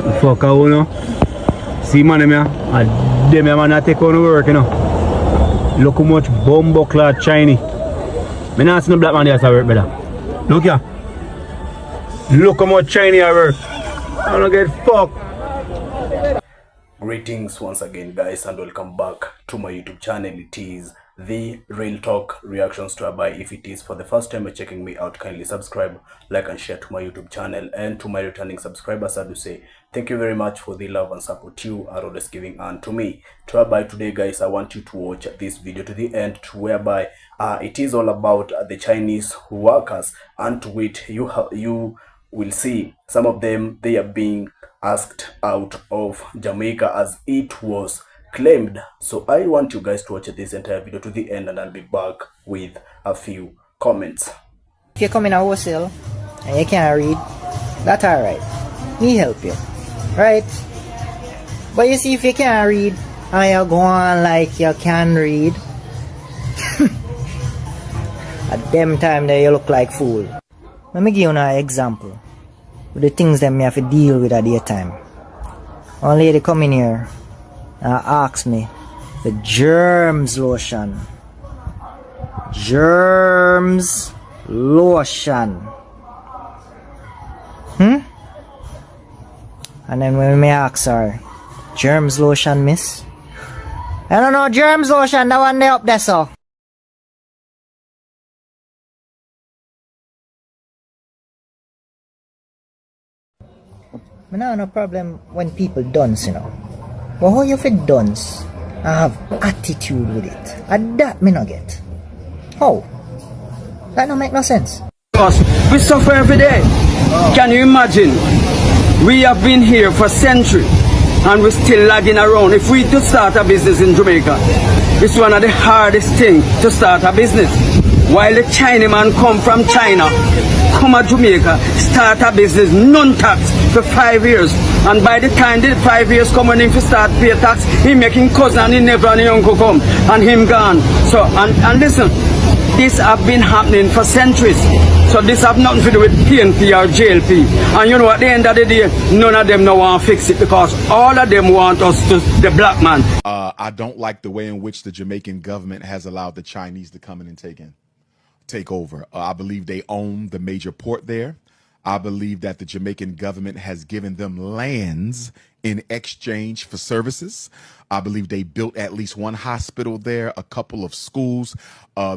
Fuck how you know. See man them man that take on the work, you know. Look how much bumbo clad Chinese. Me not see no black man there to work better. Look here. Look how much Chinese I work. I don't get fucked. Greetings once again guys, and welcome back to my YouTube channel. It is the Real Talk Reactions to Abai. If it is for the first time you're checking me out, kindly subscribe, like and share to my YouTube channel. And to my returning subscribers, I do say thank you very much for the love and support you are always giving on to me. To Abai today guys, I want you to watch this video to the end, to whereby it is all about the Chinese workers, and to which you will see some of them, they are being asked out of Jamaica as it was claimed. So I want you guys to watch this entire video to the end, and I'll be back with a few comments. If you come in a wholesale and you can't read, that's alright. Me help you. Right? But you see, if you can't read and you go on like you can read, at them time there you look like fool. Let me give you an example with the things that me have to deal with at the time. One lady come in here and ask me the germs lotion. Germs lotion. And then when me ask her, germs lotion, miss? I don't know, germs lotion, that one there up there, so. I have no problem when people dance, you know. But how you fit dance and have attitude with it? And that me not get. How? That don't make no sense. We suffer every day. Can you imagine? We have been here for centuries and we're still lagging around. If we to start a business in Jamaica, it's one of the hardest things to start a business. While the Chinaman come from China, come to Jamaica, start a business, none tax for 5 years. And by the time the 5 years come, when him start pay tax, he making cousin and he never and the uncle come and him gone. So, and listen, this have been happening for centuries. So this have nothing to do with PNP or JLP. And you know, at the end of the day, none of them no want to fix it, because all of them want us to, the black man. I don't like the way in which the Jamaican government has allowed the Chinese to come in and take over. I believe they own the major port there. I believe that the Jamaican government has given them lands in exchange for services. I believe they built at least one hospital there, a couple of schools.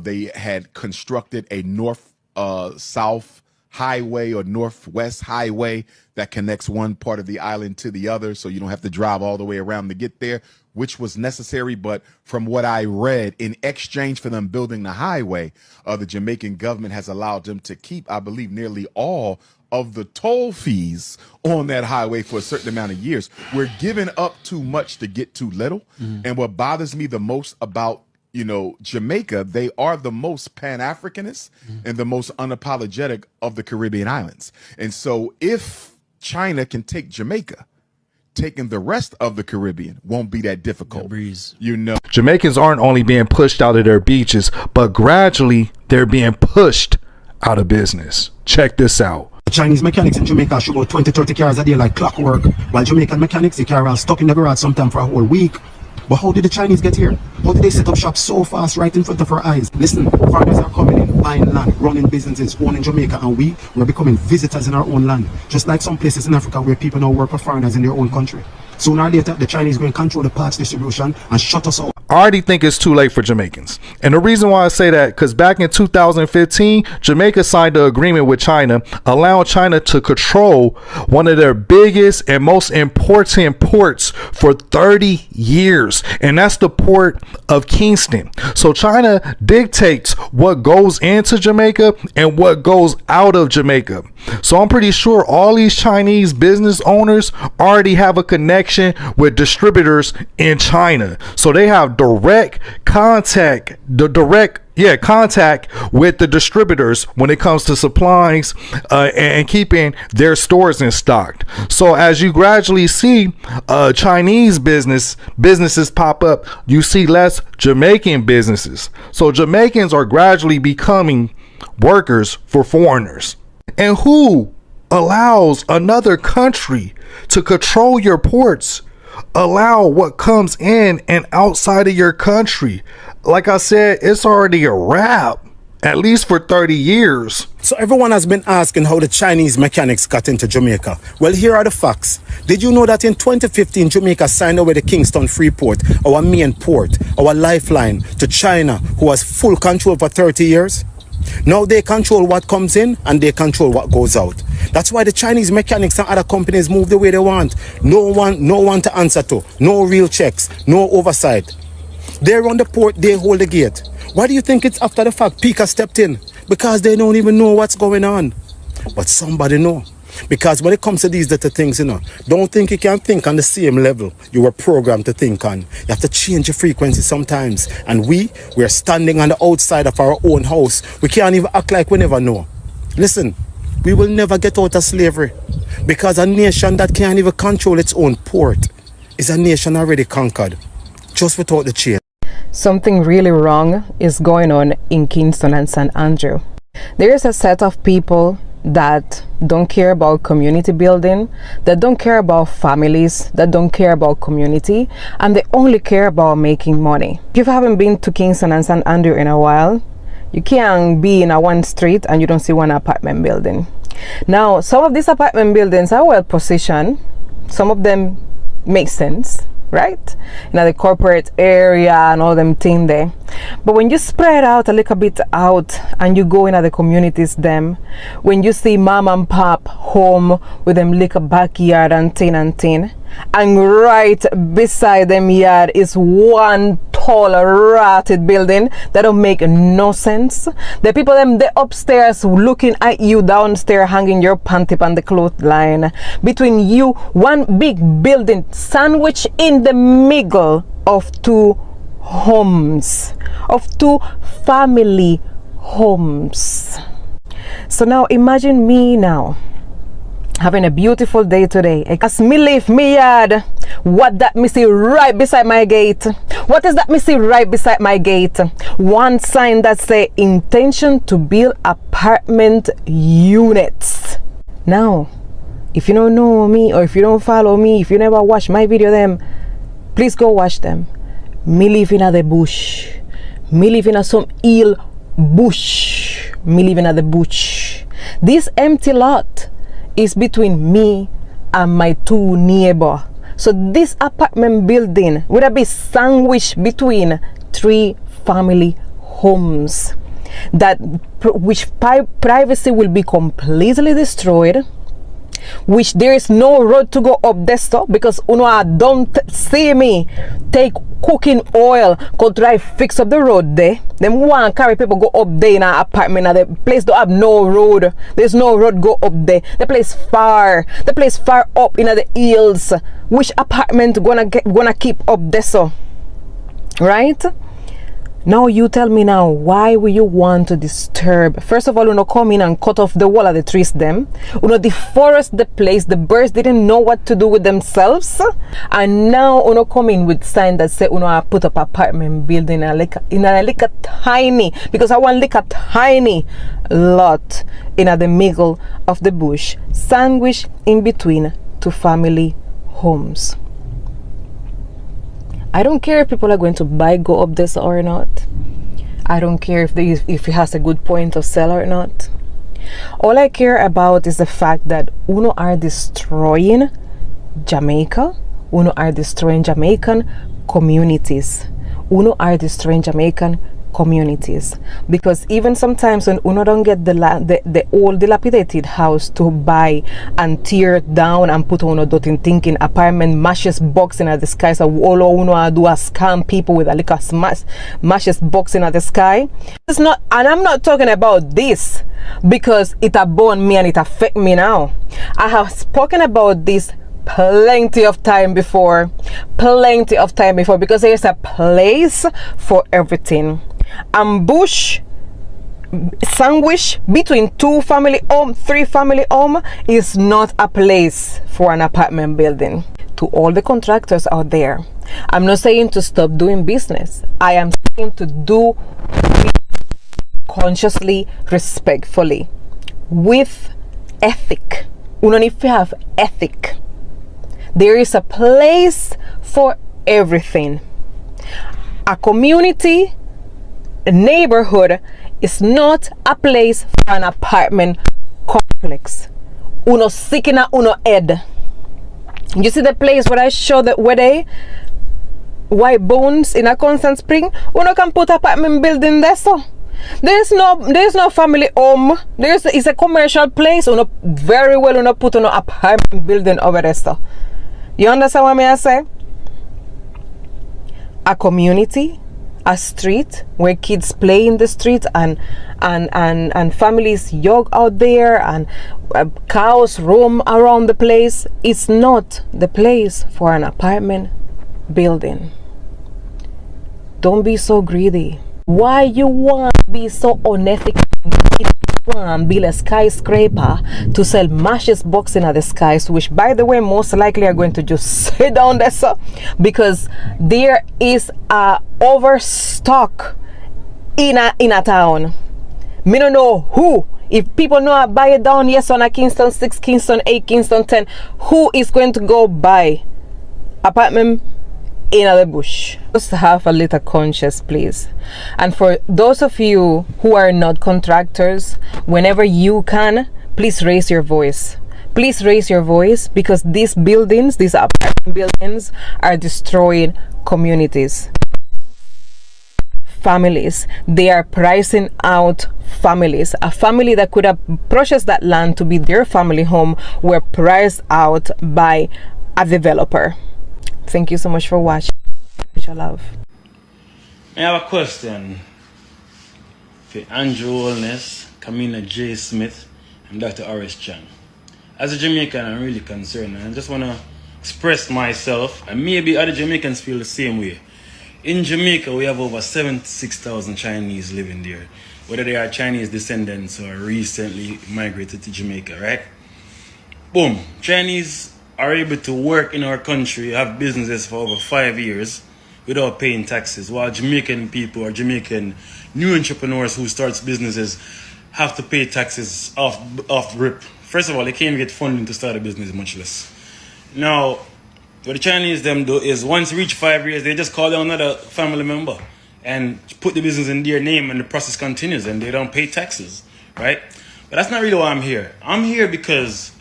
They had constructed a north-south highway or northwest highway that connects one part of the island to the other, so you don't have to drive all the way around to get there, which was necessary. But from what I read, in exchange for them building the highway, the Jamaican government has allowed them to keep, I believe, nearly all of the toll fees on that highway for a certain amount of years. We're giving up too much to get too little. And what bothers me the most about, you know, Jamaica, they are the most Pan-Africanist and the most unapologetic of the Caribbean islands. And so if China can take Jamaica, taking the rest of the Caribbean won't be that difficult. You know, Jamaicans aren't only being pushed out of their beaches, but gradually they're being pushed out of business. Check this out. Chinese mechanics in Jamaica should go 20-30 cars a day like clockwork, while Jamaican mechanics, they carry stuck in the garage sometime for a whole week. But how did the Chinese get here? How did they set up shop so fast right in front of our eyes? Listen, foreigners are coming in, buying land, running businesses, owning Jamaica, and we're becoming visitors in our own land. Just like some places in Africa where people now work for foreigners in their own country. Sooner or later, the Chinese going to control the parts distribution and shut us out. I already think it's too late for Jamaicans. And the reason why I say that, because back in 2015, Jamaica signed an agreement with China, allowing China to control one of their biggest and most important ports for 30 years. And that's the port of Kingston. So China dictates what goes into Jamaica and what goes out of Jamaica. So I'm pretty sure all these Chinese business owners already have a connection with distributors in China. So they have direct contact with the distributors when it comes to supplies and keeping their stores in stock. So as you gradually see Chinese businesses pop up, you see less Jamaican businesses. So Jamaicans are gradually becoming workers for foreigners. And who allows another country to control your ports, allow what comes in and outside of your country. Like I said, it's already a wrap, at least for 30 years. So everyone has been asking how the Chinese mechanics got into Jamaica. Well, here are the facts. Did you know that in 2015, Jamaica signed over the Kingston Freeport, our main port, our lifeline to China, who has full control for 30 years? Now they control what comes in and they control what goes out. That's why the Chinese mechanics and other companies move the way they want. No one to answer to. No real checks. No oversight. They run the port, they hold the gate. Why do you think it's after the fact Pika stepped in? Because they don't even know what's going on. But somebody know. Because when it comes to these little things, don't think you can think on the same level you were programmed to think on. You have to change your frequency sometimes. And we're standing on the outside of our own house. We can't even act like we never know. Listen, we will never get out of slavery. Because a nation that can't even control its own port is a nation already conquered, just without the chain. Something really wrong is going on in Kingston and St. Andrew. There is a set of people that don't care about community building, that don't care about families, that don't care about community, and they only care about making money. If you haven't been to Kingston and St. Andrew in a while, you can't be in a one street and you don't see one apartment building. Now, some of these apartment buildings are well positioned. Some of them make sense, right? The corporate area and all them thing there. But when you spread out a little bit out and you go into the communities them, when you see mom and pop home with them little backyard and thing, and right beside them yard is one tall rotted building that don't make no sense. The people them they upstairs looking at you downstairs hanging your panty on the clothesline. Between you, one big building sandwiched in the middle of two homes, of two family homes. So now imagine me now having a beautiful day today. As me leave me yard, what that me see right beside my gate? What is that me see right beside my gate? One sign that say intention to build apartment units. Now, if you don't know me or if you don't follow me, if you never watch my video them, please go watch them. Me live in the bush. Me live in some hill bush. Me live in the bush. This empty lot is between me and my two neighbors. So this apartment building would be sandwiched between three family homes, that which privacy will be completely destroyed, which there is no road to go up there, so because don't see me take cooking oil go try fix up the road there. Them want carry people go up there in an apartment and the place don't have no road. There's no road go up there. The place far up in the hills. Which apartment gonna keep up there, so right? Now you tell me now, why will you want to disturb? First of all, you come in and cut off the wall of the trees them. Deforest the place. The birds didn't know what to do with themselves. And now come in with sign that say I put up apartment building in a little tiny, because I want like a tiny lot in the middle of the bush, sandwiched in between two family homes. I don't care if people are going to go up this or not. I don't care if it has a good point of sale or not. All I care about is the fact that Uno are destroying Jamaica. Uno are destroying Jamaican communities. Uno are destroying Jamaican communities, because even sometimes when Uno don't get the old dilapidated house to buy and tear down and put Uno in thinking apartment mashes box in the sky, so all Uno do a scam people with a little mashes box in the sky. It's not, and I'm not talking about this because it born me and it affect me now. I have spoken about this plenty of time before, because there's a place for everything. Ambush sandwich between two family home, three family home is not a place for an apartment building. To all the contractors out there, I'm not saying to stop doing business. I am saying to do consciously, respectfully, with ethic. You don't need to have ethic. There is a place for everything. A community, a neighborhood is not a place for an apartment complex. Uno sick in a uno head. You see the place where I show that where they white bones in a Constant Spring? Uno can put apartment building there, so there's no family home. It's a commercial place. Uno very well uno put an apartment building over there, so you understand what I say? A community, a street where kids play in the street and families jog out there and cows roam around the place. It's not the place for an apartment building. Don't be so greedy. Why you want to be so unethical? And build a skyscraper to sell matches boxing at the skies, which by the way most likely are going to just sit down there, so because there is a overstock in a town. Me don't know who. If people know I buy it down, yes, on a Kingston 6, Kingston 8, Kingston 10, who is going to go buy apartment in the bush? Just have a little conscience, please. And for those of you who are not contractors, whenever you can, please raise your voice. Please raise your voice, because these buildings, these apartment buildings, are destroying communities, families. They are pricing out families. A family that could have purchased that land to be their family home were priced out by a developer. Thank you so much for watching. Much love. I have a question for Andrew Holness, Kamina J. Smith, and Dr. R.S. Chang. As a Jamaican, I'm really concerned, and I just want to express myself, and maybe other Jamaicans feel the same way. In Jamaica, we have over 76,000 Chinese living there, whether they are Chinese descendants or recently migrated to Jamaica, right? Boom. Chinese are able to work in our country, have businesses for over 5 years without paying taxes, while Jamaican people or Jamaican new entrepreneurs who start businesses have to pay taxes off rip. First of all, they can't get funding to start a business, much less. Now, what the Chinese them do is once you reach 5 years, they just call down another family member and put the business in their name, and the process continues and they don't pay taxes, right? But that's not really why I'm here. I'm here because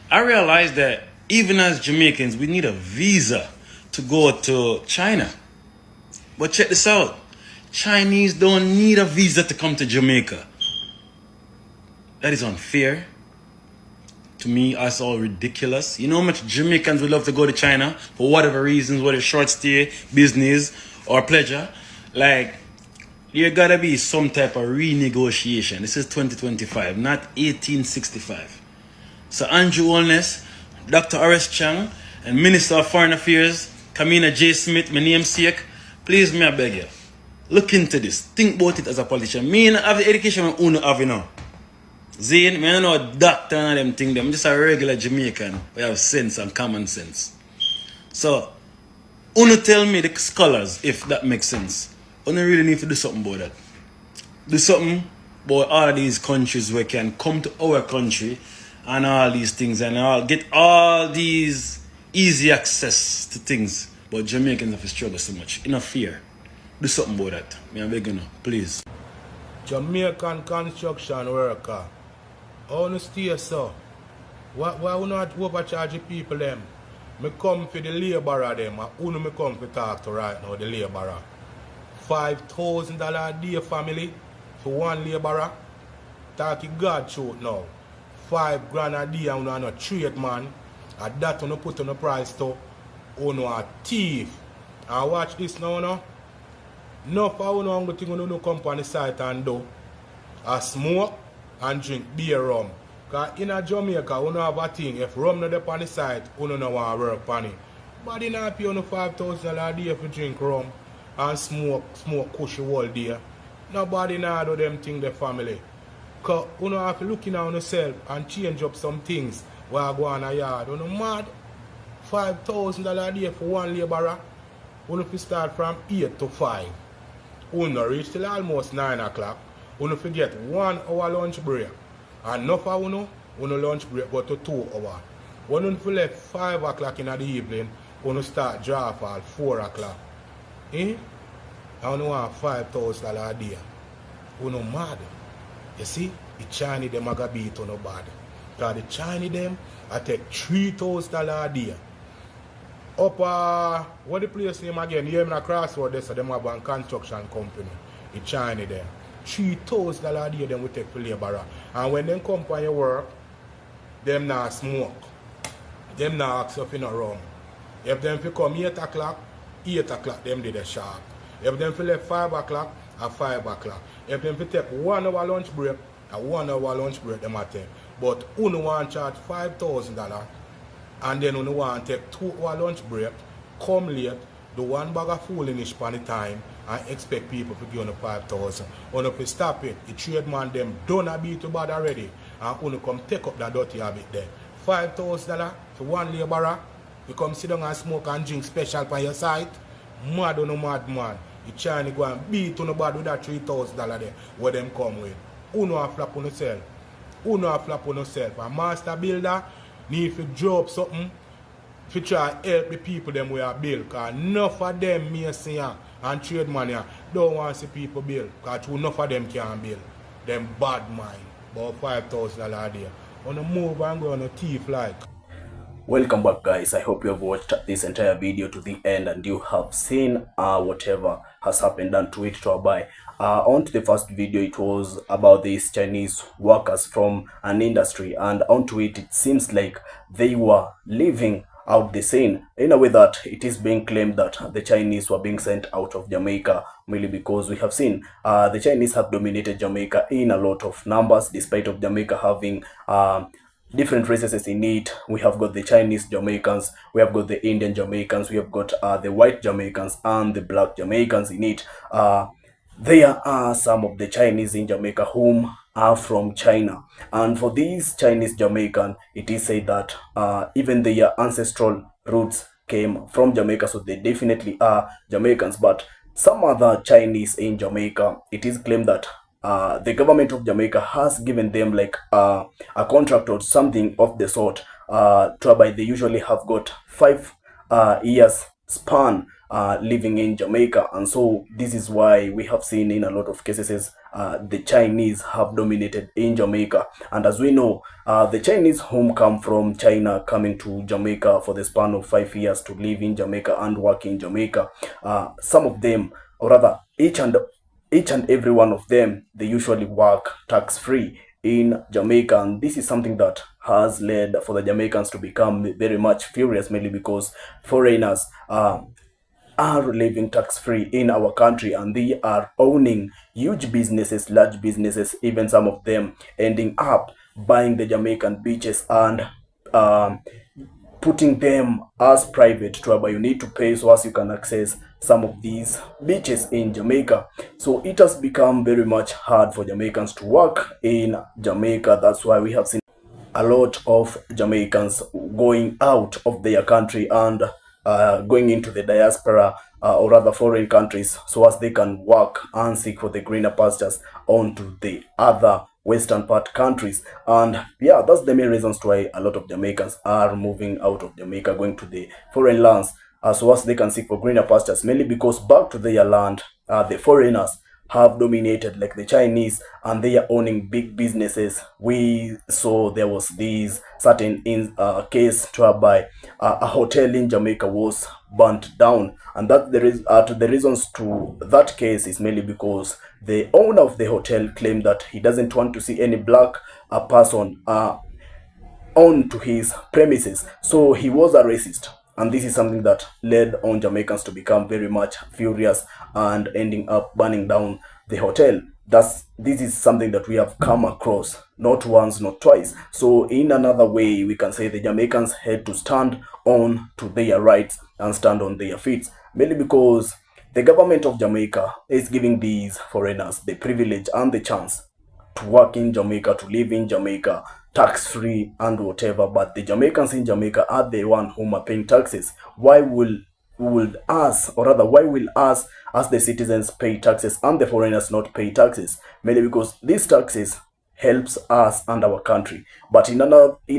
I realize that even as Jamaicans, we need a visa to go to China. But check this out. Chinese don't need a visa to come to Jamaica. That is unfair. To me, that's all ridiculous. You know how much Jamaicans would love to go to China for whatever reasons, whether short stay, business, or pleasure. Like, there gotta be some type of renegotiation. This is 2025, not 1865. So Andrew Holness, Dr. R.S. Chang, and Minister of Foreign Affairs, Kamina J. Smith, my namesake, please, me I beg you, look into this. Think about it as a politician. Me and have the education I uno have, you know. Zane, me I don't know a doctor and them thing. I'm just a regular Jamaican. We have sense and common sense. So, uno tell me, the scholars, if that makes sense. Uno really need to do something about that. Do something about all of these countries where can come to our country and all these things and all get all these easy access to things. But Jamaicans have to struggle so much. Enough fear. Do something about that. Me I beg you now, please. Jamaican construction worker. How you stay so? Why you not overcharge the people them? Me come for the labourer them, and who me come for talk to right now, the labourer. $5,000 a day family for one labourer. Talking God truth now. $5,000 a day and you not trade man. And that you put on the price to you a thief. And watch this now, no? No for you know thing you come on the site and do. A smoke and drink beer rum. Because in a Jamaica, you have a thing. If rum not up on the site, you don't want to work on it. But you not pay you $5,000 a day if you drink rum and smoke cushy all day. Nobody now do them thing the family. Because you have to look in on yourself and change up some things while go on a yard. You know mad? $5,000 a day for one labourer. You have to start from 8 to 5. You reach till almost 9 o'clock. You have to get 1 hour lunch break. And enough of you lunch break go to 2 hours. When you left 5 o'clock in the evening, when you start draw at 4 o'clock. And you want $5,000 a day. You no mad. You see, the Chinese them are beat on no bad. Because the Chinese them I take $3,000 a day. Up what the place name again? You in a crossroad there, so them have a construction company. The Chinese them. $3,000 a day them we take for labor. And when them come for your work, them not smoke. Them not ask if you not wrong. If them fi come 8 o'clock, 8 o'clock them did a sharp. If them fi left 5 o'clock, at 5 o'clock. If them fi take 1 hour lunch break, a 1 hour lunch break them a take. But who no want charge $5,000 and then who want take 2 hour lunch break, come late, do one bag of foolishness for the time and expect people to give you 5,000. When you stop it, the trade man them done a beat too bad already and when you come take up that dirty habit there. $5,000 for one laborer, you come sit down and smoke and drink special for your site. Mad or no mad man. You trying to go and beat on the bad with that $3,000 there where them come with. Who know a flap on yourself? Who know a flap on yourself? A master builder need to drop something to try to help the people them with a bill. Because enough of them mason here and trade man here don't want to see people bill. Because enough of them can't bill. Them bad mind. About $5,000 a day. On the move and go on a thief like. Welcome back, guys. I hope you have watched this entire video to the end and you have seen whatever has happened done to it to Abai. On to the first video, it was about these Chinese workers from an industry, and onto it, it seems like they were living out the scene in a way that it is being claimed that the Chinese were being sent out of Jamaica, mainly because we have seen the Chinese have dominated Jamaica in a lot of numbers, despite of Jamaica having different races in it. We have got the Chinese Jamaicans, we have got the Indian Jamaicans, we have got the white Jamaicans and the black Jamaicans in it. There are some of the Chinese in Jamaica whom are from China, and for these Chinese Jamaican, it is said that even their ancestral roots came from Jamaica, so they definitely are Jamaicans. But some other Chinese in Jamaica, it is claimed that the government of Jamaica has given them like a contract or something of the sort, whereby they usually have got 5 years span living in Jamaica. And so this is why we have seen in a lot of cases the Chinese have dominated in Jamaica. And as we know, the Chinese whom come from China coming to Jamaica for the span of 5 years to live in Jamaica and work in Jamaica, some of them, or rather each and every one of them, they usually work tax-free in Jamaica. And this is something that has led for the Jamaicans to become very much furious, mainly because foreigners are living tax-free in our country and they are owning huge businesses, large businesses, even some of them ending up buying the Jamaican beaches and putting them as private to whereby you need to pay so as you can access some of these beaches in Jamaica. So it has become very much hard for Jamaicans to work in Jamaica. That's why we have seen a lot of Jamaicans going out of their country and going into the diaspora or rather foreign countries so as they can work and seek for the greener pastures onto the other western part countries. And yeah, that's the main reasons why a lot of Jamaicans are moving out of Jamaica, going to the foreign lands so as they can seek for greener pastures, mainly because back to their land the foreigners have dominated, like the Chinese, and they are owning big businesses. We saw there was this certain case whereby a hotel in Jamaica was burnt down, and that there is the reasons to that case is mainly because the owner of the hotel claimed that he doesn't want to see any black person on to his premises, so he was a racist. And this is something that led on Jamaicans to become very much furious and ending up burning down the hotel. This is something that we have come across not once, not twice. So in another way, we can say the Jamaicans had to stand on to their rights and stand on their feet, mainly because the government of Jamaica is giving these foreigners the privilege and the chance to work in Jamaica, to live in Jamaica, tax-free and whatever. But the Jamaicans in Jamaica are the one whom are paying taxes. Why will us, or rather why will us as the citizens pay taxes and the foreigners not pay taxes? Mainly because these taxes helps us and our country, but in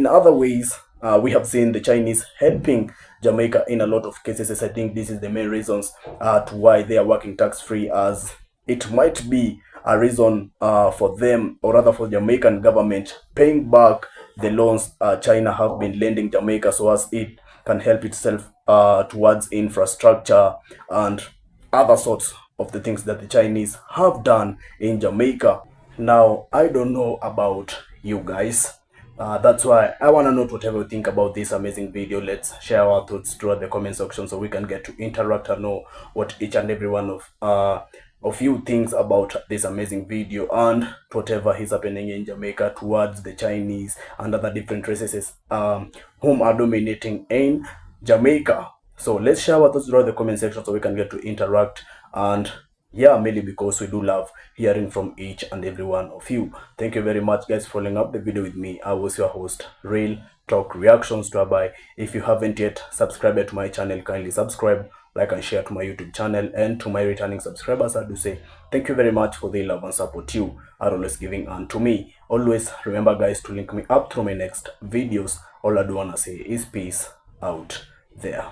other ways we have seen the Chinese helping Jamaica in a lot of cases. I think this is the main reasons to why they are working tax-free, as it might be a reason for them, or rather for Jamaican government, paying back the loans China have been lending Jamaica, so as it can help itself towards infrastructure and other sorts of the things that the Chinese have done in Jamaica. Now, I don't know about you guys. That's why I want to know whatever you think about this amazing video. Let's share our thoughts throughout the comment section so we can get to interact and know what each and every one of you thinks about this amazing video, and whatever is happening in Jamaica towards the Chinese and other different races whom are dominating in Jamaica. So let's share our thoughts throughout the comment section so we can get to interact, and yeah, mainly because we do love hearing from each and every one of you. Thank you very much, guys, for following up the video with me. I was your host, Real Talk Reactions to Abai. If you haven't yet subscribed to my channel, kindly subscribe, like and share to my YouTube channel. And to my returning subscribers, I do say thank you very much for the love and support you are always giving unto me. Always remember, guys, to link me up through my next videos. All I do wanna say is peace out there.